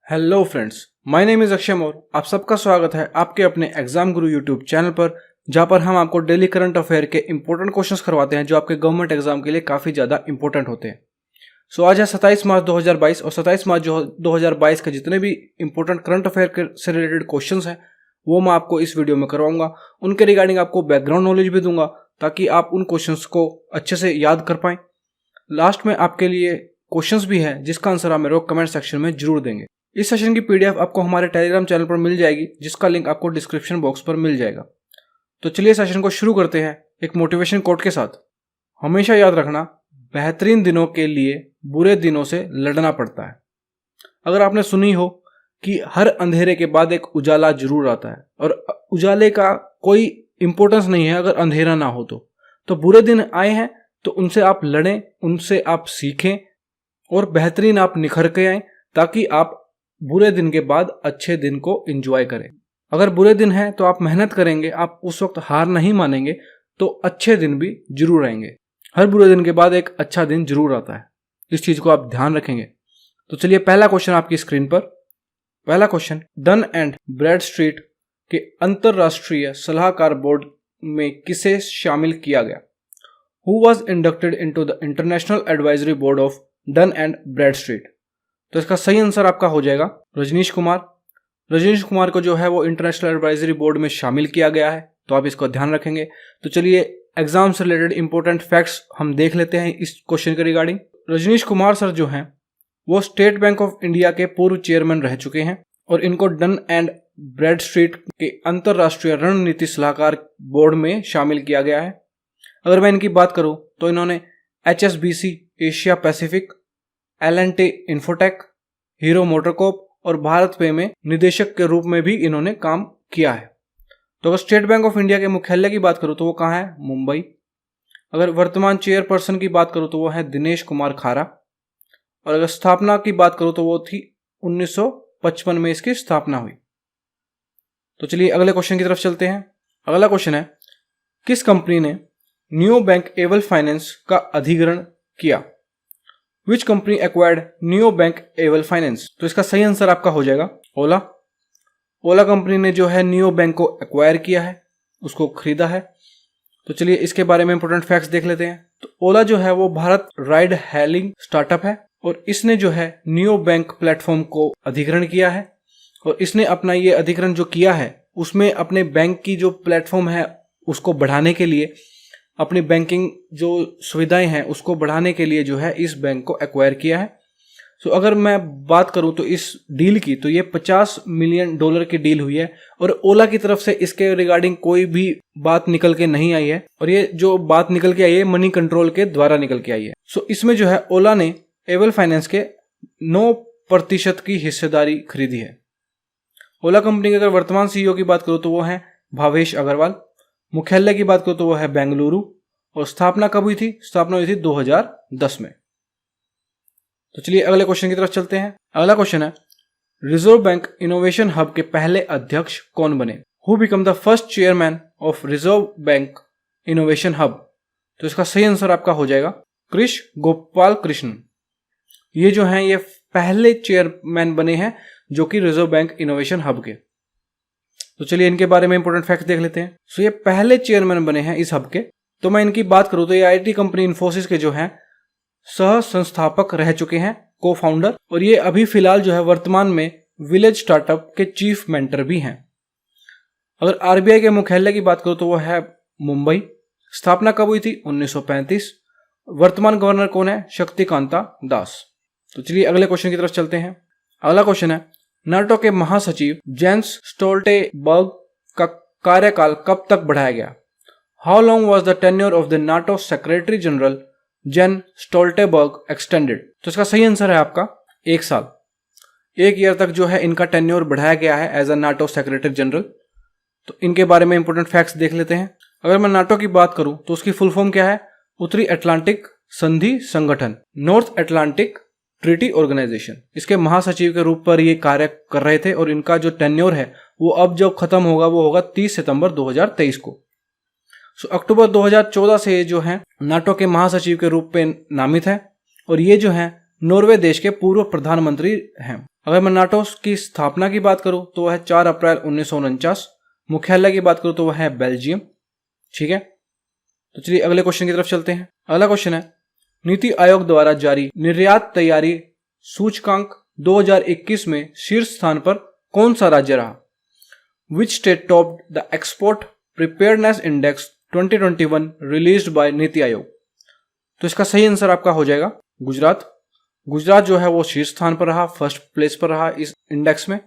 Hello friends, my name is Akshay Maurya. आप सबका स्वागत है आपके अपने एग्जाम गुरु यूट्यूब चैनल पर, जहां पर हम आपको डेली करंट अफेयर के इंपॉर्टेंट क्वेश्चंस करवाते हैं जो आपके गवर्नमेंट एग्जाम के लिए काफ़ी ज़्यादा इंपॉर्टेंट होते हैं। सो आज है 27 मार्च 2022 और 27 मार्च 2022 के जितने भी इंपॉर्टेंट करंट अफेयर से रिलेटेड क्वेश्चंस हैं वो मैं आपको इस वीडियो में करवाऊंगा। उनके रिगार्डिंग आपको बैकग्राउंड नॉलेज भी दूंगा ताकि आप उन क्वेश्चंस को अच्छे से याद कर पाएं। लास्ट में आपके लिए क्वेश्चंस भी है जिसका आंसर आप मेरे को कमेंट सेक्शन में जरूर देंगे। इस सेशन की पीडीएफ आपको हमारे टेलीग्राम चैनल पर मिल जाएगी, जिसका लिंक आपको डिस्क्रिप्शन बॉक्स पर मिल जाएगा। तो चलिए सेशन को शुरू करते हैं एक मोटिवेशन कोट के साथ। हमेशा याद रखना, बेहतरीन दिनों के लिए बुरे दिनों से लड़ना पड़ता है। अगर आपने सुनी हो कि हर अंधेरे के बाद एक उजाला जरूर आता है, और उजाले का कोई इंपॉर्टेंस नहीं है अगर अंधेरा ना हो तो बुरे दिन आए हैं तो उनसे आप लड़ें, उनसे आप सीखें और बेहतरीन आप निखर के आए, ताकि आप बुरे दिन के बाद अच्छे दिन को एंजॉय करें। अगर बुरे दिन है तो आप मेहनत करेंगे, आप उस वक्त हार नहीं मानेंगे तो अच्छे दिन भी जरूर आएंगे। हर बुरे दिन के बाद एक अच्छा दिन जरूर आता है, इस चीज को आप ध्यान रखेंगे। तो चलिए पहला क्वेश्चन आपकी स्क्रीन पर। पहला क्वेश्चन, डन एंड ब्रैडस्ट्रीट के अंतरराष्ट्रीय सलाहकार बोर्ड में किसे शामिल किया गया? Who was inducted into the international advisory board of Dun and Bradstreet? तो इसका सही आंसर आपका हो जाएगा रजनीश कुमार। रजनीश कुमार को जो है वो इंटरनेशनल एडवाइजरी बोर्ड में शामिल किया गया है, तो आप इसको ध्यान रखेंगे। तो चलिए एग्जाम से रिलेटेड इंपॉर्टेंट फैक्ट्स हम देख लेते हैं इस क्वेश्चन के रिगार्डिंग। रजनीश कुमार सर जो हैं वो स्टेट बैंक ऑफ इंडिया के पूर्व चेयरमैन रह चुके हैं और इनको डन एंड ब्रैडस्ट्रीट के अंतरराष्ट्रीय रणनीति सलाहकार बोर्ड में शामिल किया गया है। अगर मैं इनकी बात करूं तो इन्होंने HSBC Asia Pacific, L&T infotech, hero MotoCorp और भारत पे में निदेशक के रूप में भी इन्होंने काम किया है। तो अगर स्टेट बैंक ऑफ इंडिया के मुख्यालय की बात करूं तो वो कहाँ है? मुंबई। अगर वर्तमान चेयरपर्सन की बात करूं तो वो है दिनेश कुमार खारा। और अगर स्थापना की बात करूं तो वो थी 1955 में इसकी स्थापना हुई। तो चलिए अगले क्वेश्चन की तरफ चलते हैं। अगला क्वेश्चन है, किस कंपनी ने न्यू बैंक एवल फाइनेंस का अधिग्रहण किया? Which company acquired Neo Bank Aval Finance? तो इसका सही आंसर आपका हो जाएगा ओला। ओला कंपनी ने जो है नियो बैंक को एक्वायर किया है, उसको खरीदा है। तो चलिए इसके बारे में इंपॉर्टेंट फैक्ट्स देख लेते हैं। तो ओला जो है वो भारत राइड हेलिंग स्टार्टअप है और इसने जो है नियो बैंक प्लेटफॉर्म को अधिग्रहण किया है। और इसने अपना ये अधिग्रहण जो किया है उसमें अपने बैंक की जो प्लेटफॉर्म है उसको बढ़ाने के लिए, अपनी बैंकिंग जो सुविधाएं हैं उसको बढ़ाने के लिए जो है इस बैंक को एक्वायर किया है। सो अगर मैं बात करूं तो इस डील की, तो ये $50 मिलियन की डील हुई है और ओला की तरफ से इसके रिगार्डिंग कोई भी बात निकल के नहीं आई है। और ये जो बात निकल के आई है मनी कंट्रोल के द्वारा निकल के आई है। सो इसमें जो है ओला ने एवल फाइनेंस के 9% की हिस्सेदारी खरीदी है। ओला कंपनी की अगर वर्तमान CEO की बात करूं तो वो है भावेश अग्रवाल। मुख्यालय की बात करो तो वो है बेंगलुरु। और स्थापना कब हुई थी? स्थापना हुई थी 2010 में। तो चलिए अगले क्वेश्चन की तरफ चलते हैं। अगला क्वेश्चन है, रिजर्व बैंक इनोवेशन हब के पहले अध्यक्ष कौन बने? Who become the first chairman of reserve bank innovation hub? तो इसका सही आंसर आपका हो जाएगा कृष गोपाल कृष्ण। ये जो हैं ये पहले चेयरमैन बने हैं जो कि रिजर्व बैंक इनोवेशन हब के। तो चलिए इनके बारे में इंपॉर्टेंट फैक्ट देख लेते हैं। सो ये पहले चेयरमैन बने हैं इस हब के। तो मैं इनकी बात करूं तो ये IT कंपनी इन्फोसिस के जो हैं सह संस्थापक रह चुके हैं, को फाउंडर। और ये अभी फिलहाल जो है वर्तमान में विलेज स्टार्टअप के चीफ मेंटर भी हैं। अगर RBI के मुख्यालय की बात करूं तो वो है मुंबई। स्थापना कब हुई थी? 1935। वर्तमान गवर्नर कौन है? शक्तिकांता दास। तो चलिए अगले क्वेश्चन की तरफ चलते हैं। अगला क्वेश्चन है, नाटो के महासचिव जेंस स्टोल्टेनबर्ग का कार्यकाल कब तक बढ़ाया गया? How long was the tenure of the NATO secretary general Jens Stoltenberg extended? तो इसका सही आंसर है आपका 1 साल। 1 ईयर तक जो है इनका टेन्योर बढ़ाया गया है as a NATO secretary general. तो इनके बारे में इंपॉर्टेंट फैक्ट्स देख लेते हैं। अगर मैं नाटो की बात करूं तो उसकी फुल फॉर्म क्या है? उत्तरी अटलांटिक संधि संगठन, नॉर्थ अटलांटिक ट्रीटी ऑर्गेनाइजेशन। इसके महासचिव के रूप पर ये कार्य कर रहे थे और इनका जो टेन्योर है वो अब जब खत्म होगा वो होगा 30 सितंबर 2023 को। सो अक्टूबर 2014 से जो है नाटो के महासचिव के रूप में नामित है और ये जो है नॉर्वे देश के पूर्व प्रधानमंत्री हैं। अगर मैं नाटो की स्थापना की बात करूं तो वह 4 अप्रैल 1949। मुख्यालय की बात करूं तो वह है बेल्जियम। ठीक है, तो चलिए अगले क्वेश्चन की तरफ चलते हैं। अगला क्वेश्चन है, नीति आयोग द्वारा जारी निर्यात तैयारी सूचकांक 2021 में शीर्ष स्थान पर कौन सा राज्य रहा? Which state topped the Export Preparedness Index 2021 released by NITI Aayog? तो इसका सही आंसर आपका हो जाएगा गुजरात। गुजरात जो है वो शीर्ष स्थान पर रहा, फर्स्ट प्लेस पर रहा इस इंडेक्स में।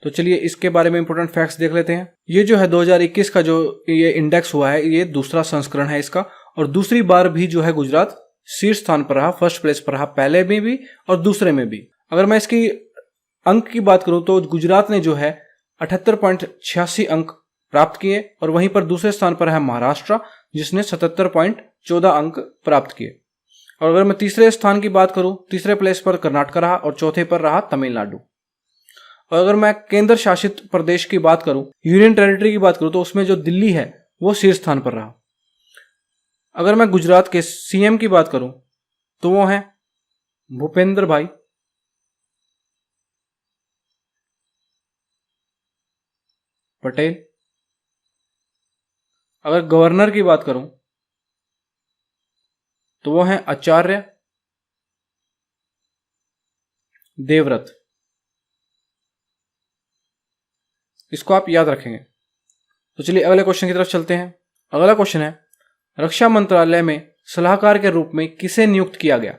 तो चलिए इसके बारे में इंपॉर्टेंट फैक्ट्स देख लेते हैं। ये जो है 2021 का जो ये इंडेक्स हुआ है, ये दूसरा संस्करण है इसका, और दूसरी बार भी जो है गुजरात शीर्ष स्थान पर रहा, फर्स्ट प्लेस पर रहा, पहले में भी और दूसरे में भी। अगर मैं इसकी अंक की बात करूं तो गुजरात ने जो है 78.86 अंक प्राप्त किए, और वहीं पर दूसरे स्थान पर है महाराष्ट्र जिसने 77.14 अंक प्राप्त किए। और अगर मैं तीसरे स्थान की बात करूं, तीसरे प्लेस पर कर्नाटक रहा और चौथे पर रहा तमिलनाडु। और अगर मैं केंद्र शासित प्रदेश की बात करूं, यूनियन टेरिटरी की बात करूं, तो उसमें जो दिल्ली है वो शीर्ष स्थान पर रहा। अगर मैं गुजरात के सीएम की बात करूं तो वो हैं भूपेंद्र भाई पटेल। अगर गवर्नर की बात करूं तो वो हैं आचार्य देवव्रत। इसको आप याद रखेंगे। तो चलिए अगले क्वेश्चन की तरफ चलते हैं। अगला क्वेश्चन है, रक्षा मंत्रालय में सलाहकार के रूप में किसे नियुक्त किया गया?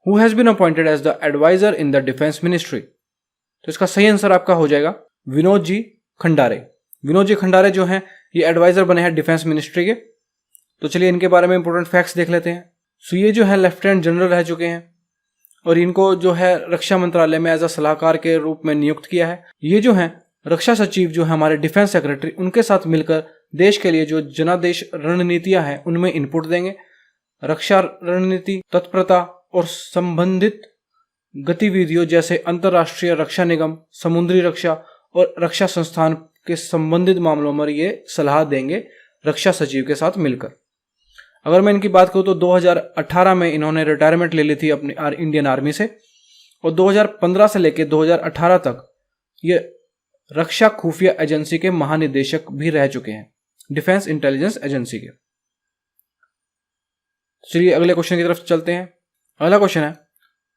Who has been appointed as the adviser in the defence ministry? तो इसका सही आंसर आपका हो जाएगा विनोद जी खंडारे। विनोद जी खंडारे जो हैं ये एडवाइजर बने हैं डिफेंस मिनिस्ट्री के। तो चलिए इनके बारे में इंपॉर्टेंट फैक्ट्स देख लेते हैं। सो ये जो है लेफ्टिनेंट जनरल रह चुके हैं, और इनको जो है रक्षा मंत्रालय में एज अ सलाहकार के रूप में नियुक्त किया है। ये जो है रक्षा सचिव जो है हमारे डिफेंस सेक्रेटरी, उनके साथ मिलकर देश के लिए जो जनादेश रणनीतियां हैं उनमें इनपुट देंगे। रक्षा रणनीति, तत्परता और संबंधित गतिविधियों जैसे अंतर्राष्ट्रीय रक्षा निगम, समुद्री रक्षा और रक्षा संस्थान के संबंधित मामलों में ये सलाह देंगे रक्षा सचिव के साथ मिलकर। अगर मैं इनकी बात करूं तो 2018 में इन्होंने रिटायरमेंट ले ली थी अपनी इंडियन आर्मी से, और 2015 से लेकर 2018 तक ये रक्षा खुफिया एजेंसी के महानिदेशक भी रह चुके हैं, डिफेंस इंटेलिजेंस एजेंसी के। चलिए अगले क्वेश्चन की तरफ चलते हैं। अगला क्वेश्चन है,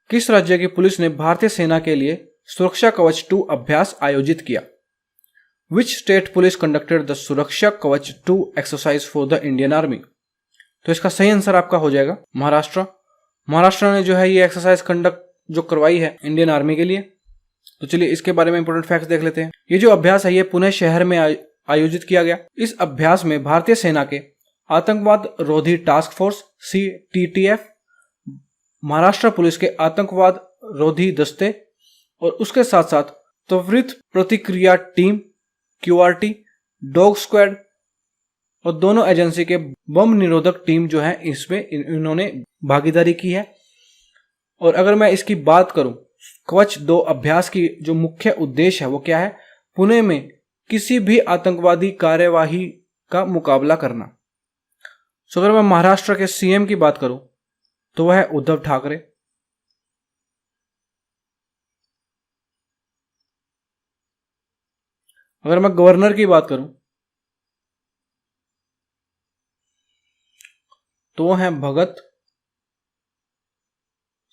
किस राज्य की पुलिस ने भारतीय सेना के लिए सुरक्षा कवच 2 अभ्यास आयोजित किया? Which state police conducted the सुरक्षा कवच 2 exercise for the Indian army? तो इसका सही आंसर आपका हो जाएगा महाराष्ट्र। महाराष्ट्र ने जो है ये एक्सरसाइज कंडक्ट जो करवाई है इंडियन आर्मी के लिए। तो चलिए इसके बारे में इंपॉर्टेंट फैक्ट्स देख लेते हैं। ये जो अभ्यास है ये पुणे शहर में आयोजित किया गया। इस अभ्यास में भारतीय सेना के आतंकवाद रोधी task force CTTF, Maharashtra police के आतंकवाद रोधी दस्ते और उसके साथ साथ त्वरित प्रतिक्रिया टीम QRT, डॉग स्क्वाड और दोनों एजेंसी के बम निरोधक टीम जो है इसमें इन्होंने भागीदारी की है। और अगर मैं इसकी बात करूं, कवच 2 अभ्यास की जो मुख्य उद्देश्य है वो क्या है? पुणे में किसी भी आतंकवादी कार्यवाही का मुकाबला करना। सो अगर मैं महाराष्ट्र के CM की बात करूं तो वह है उद्धव ठाकरे। अगर मैं गवर्नर की बात करूं तो वो हैं भगत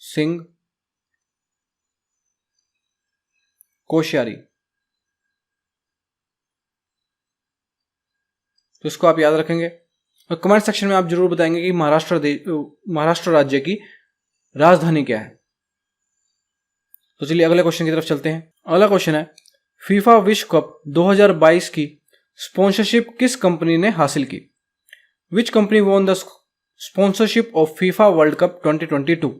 सिंह कोश्यारी। तो इसको आप याद रखेंगे और कमेंट सेक्शन में आप जरूर बताएंगे कि महाराष्ट्र राज्य की राजधानी क्या है। तो चलिए अगले क्वेश्चन की तरफ चलते हैं। अगला क्वेश्चन है, फीफा विश्व कप 2022 की स्पॉन्सरशिप किस कंपनी ने हासिल की? Which company won the sponsorship of FIFA world cup 2022?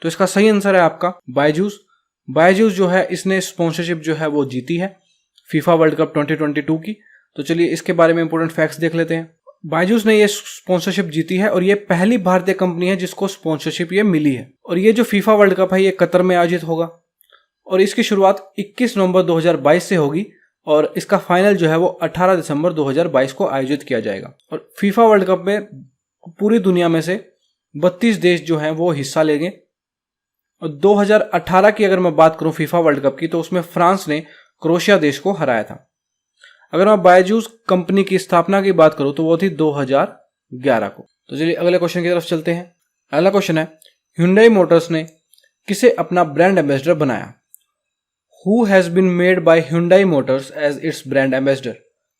तो इसका सही आंसर है आपका बायजूस। बायजूस जो है इसने स्पॉन्सरशिप जो है वो जीती है फीफा वर्ल्ड कप 2022 की। तो चलिए इसके बारे में इंपॉर्टेंट फैक्ट्स देख लेते हैं। बायजूस ने ये स्पॉन्सरशिप जीती है और ये पहली भारतीय कंपनी है जिसको स्पॉन्सरशिप ये मिली है। और ये जो फीफा वर्ल्ड कप है ये कतर में आयोजित होगा और इसकी शुरुआत 21 नवंबर 2022 से होगी और इसका फाइनल जो है वो 18 दिसंबर 2022 को आयोजित किया जाएगा। और फीफा वर्ल्ड कप में पूरी दुनिया में से 32 देश जो हैं वो हिस्सा लेंगे और 2018 की अगर मैं बात करूं फीफा वर्ल्ड कप की, तो उसमें फ्रांस ने क्रोएशिया देश को हराया था। अगर मैं बायजूस कंपनी की स्थापना की बात करूं तो वो थी 2011 को। तो चलिए अगले क्वेश्चन की तरफ चलते हैं। अगला क्वेश्चन है, Hyundai मोटर्स ने किसे अपना ब्रांड एम्बेसडर बनाया? Who has been made by Hyundai Motors as its brand ambassador?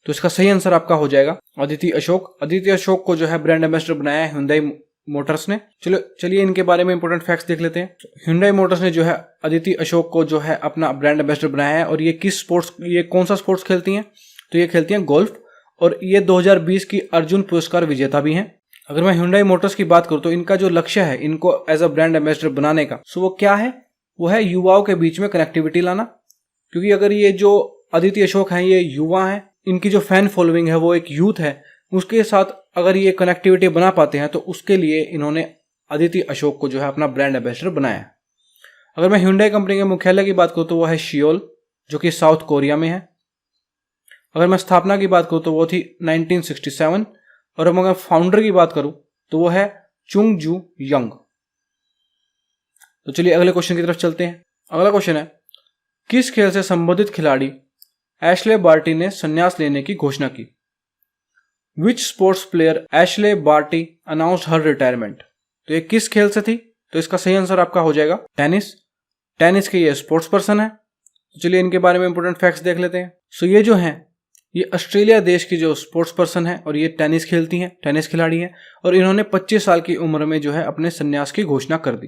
तो इसका सही आंसर आपका हो जाएगा अदिति अशोक। अदिति अशोक को जो है ब्रांड एम्बेसडर बनाया है Hyundai मोटर्स ने। चलिए इनके बारे में इंपॉर्टेंट फैक्ट्स देख लेते हैं। Hyundai मोटर्स ने जो है अदिति अशोक को जो है अपना ब्रांड एम्बेसडर बनाया है। और ये कौन सा स्पोर्ट्स खेलती हैं? तो ये खेलती हैं गोल्फ, और ये 2020 की अर्जुन पुरस्कार विजेता भी हैं। अगर मैं Hyundai मोटर्स की बात करूं तो इनका जो लक्ष्य है इनको एज अ ब्रांड एम्बेसडर बनाने का, सो वो क्या है? वो है युवाओं के बीच में कनेक्टिविटी लाना। क्योंकि अगर ये जो अदिति अशोक हैं ये युवा हैं, इनकी जो फैन फॉलोइंग है वो एक यूथ है, उसके साथ अगर ये कनेक्टिविटी बना पाते हैं तो उसके लिए इन्होंने अदिति अशोक को जो है अपना ब्रांड एम्बेसडर बनाया है। अगर मैं Hyundai कंपनी के मुख्यालय की बात करूं तो वो है सियोल, जो कि साउथ कोरिया में है। अगर मैं स्थापना की बात करूं तो वो थी 1967। और अगर मैं फाउंडर की बात करूं तो वो है चुंग जू यंग। तो चलिए अगले क्वेश्चन की तरफ चलते हैं। अगला क्वेश्चन है, किस खेल से संबंधित खिलाड़ी एशले बार्टी ने संन्यास लेने की घोषणा की? Which sports player Ashleigh Barty announced her retirement? तो ये किस खेल से थी? तो इसका सही आंसर आपका हो जाएगा टेनिस। टेनिस के ये स्पोर्ट्स पर्सन है। तो चलिए इनके बारे में इंपोर्टेंट फैक्ट्स देख लेते हैं। सो ये जो हैं ये ऑस्ट्रेलिया देश की जो स्पोर्ट्स पर्सन है और ये टेनिस खेलती हैं, टेनिस खिलाड़ी हैं, और इन्होंने 25 साल की उम्र में जो है अपने संन्यास की घोषणा कर दी।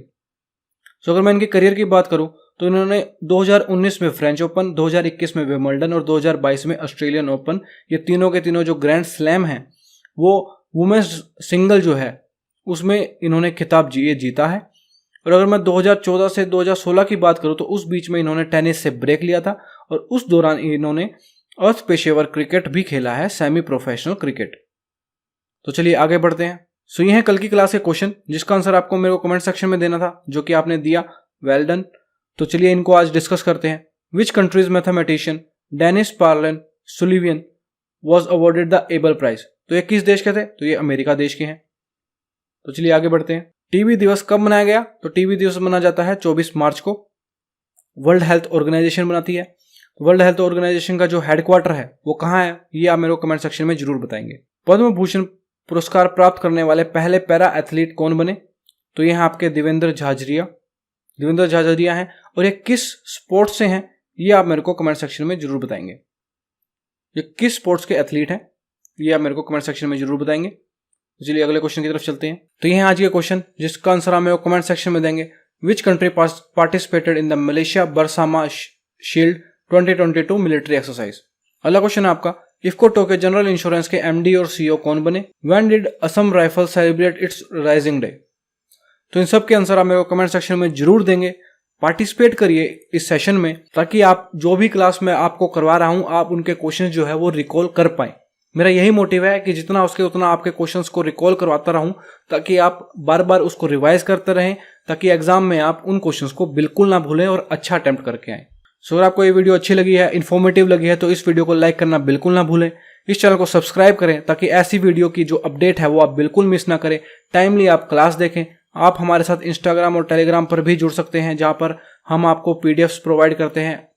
सो अगर मैं इनके करियर की बात करूं तो इन्होंने 2019 में फ्रेंच ओपन, 2021 में विंबलडन और 2022 में ऑस्ट्रेलियन ओपन, ये तीनों के तीनों जो ग्रैंड स्लैम हैं वो वुमेन्स सिंगल जो है उसमें इन्होंने खिताब जीता है। और अगर मैं 2014 से 2016 की बात करूं तो उस बीच में इन्होंने टेनिस से ब्रेक लिया था, और उस दौरान इन्होंने अर्थ पेशेवर क्रिकेट भी खेला है, सेमी प्रोफेशनल क्रिकेट। तो चलिए आगे बढ़ते हैं। सो ये है कल की क्लास के क्वेश्चन, जिसका आंसर आपको मेरे को कमेंट सेक्शन में देना था, जो कि आपने दिया, वेल डन। तो चलिए इनको आज डिस्कस करते हैं। Which countries mathematician Dennis Parnell Sullivan was awarded the Abel Prize? तो ये किस देश के थे? तो ये अमेरिका देश के हैं। तो चलिए आगे बढ़ते हैं। टीबी दिवस कब मनाया गया? तो टीबी दिवस मनाया जाता है 24 मार्च को। वर्ल्ड हेल्थ ऑर्गेनाइजेशन मनाती है। वर्ल्ड हेल्थ ऑर्गेनाइजेशन का जो हेडक्वार्टर है वो कहाँ है, ये आप मेरे को कमेंट सेक्शन में जरूर बताएंगे। पद्म भूषण पुरस्कार प्राप्त करने वाले पहले पैरा एथलीट कौन बने? तो ये हैं आपके देवेंद्र झाझरिया हैं। और ये किस स्पोर्ट्स से हैं ये आप मेरे को कमेंट सेक्शन में जरूर बताएंगे। ये किस स्पोर्ट्स के एथलीट हैं ये आप मेरे को कमेंट सेक्शन में जरूर बताएंगे। चलिए अगले क्वेश्चन की तरफ चलते हैं। तो ये है आज के क्वेश्चन, जिसका आंसर आप मेरे को कमेंट सेक्शन में देंगे। Which country participated in the Malaysia Bersama shield 2022 military exercise? अगला क्वेश्चन है आपका, इफ्को के जनरल इंश्योरेंस के एमडी और सीईओ कौन बने? When did Assam rifle celebrate its raising day? तो इन सब के आंसर आप मेरे को कमेंट सेक्शन में जरूर देंगे। पार्टिसिपेट करिए इस सेशन में, ताकि आप जो भी क्लास में आपको करवा रहा हूं आप उनके क्वेश्चन जो है वो रिकॉल कर पाए। मेरा यही मोटिव है कि जितना उसके उतना आपके क्वेश्चंस को रिकॉल करवाता रहूं, ताकि आप बार बार उसको रिवाइज करते रहें, ताकि एग्जाम में आप उन क्वेश्चंस को बिल्कुल ना भूलें और अच्छा अटेम्प्ट करके आए। सो अगर आपको ये वीडियो अच्छी लगी है, इन्फॉर्मेटिव लगी है, तो इस वीडियो को लाइक करना बिल्कुल ना भूलें। इस चैनल को सब्सक्राइब करें ताकि ऐसी वीडियो की जो अपडेट है वो आप बिल्कुल मिस ना करें। टाइमली आप क्लास देखें। आप हमारे साथ इंस्टाग्राम और टेलीग्राम पर भी जुड़ सकते हैं, जहां पर हम आपको पीडीएफ्स प्रोवाइड करते हैं।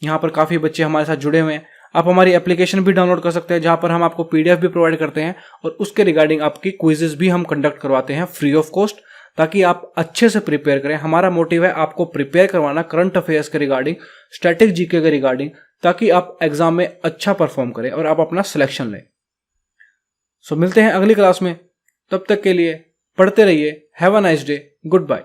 यहाँ पर काफ़ी बच्चे हमारे साथ जुड़े हुए हैं। आप हमारी एप्लीकेशन भी डाउनलोड कर सकते हैं, जहां पर हम आपको पीडीएफ भी प्रोवाइड करते हैं, और उसके रिगार्डिंग आपकी क्विजेस भी हम कंडक्ट करवाते हैं फ्री ऑफ कॉस्ट, ताकि आप अच्छे से प्रिपेयर करें। हमारा मोटिव है आपको प्रिपेयर करवाना करंट अफेयर्स के रिगार्डिंग, स्टैटिक जीके के रिगार्डिंग, ताकि आप एग्जाम में अच्छा परफॉर्म करें और आप अपना सिलेक्शन लें। सो मिलते हैं अगली क्लास में, तब तक के लिए पढ़ते रहिए। Have a nice day, good bye.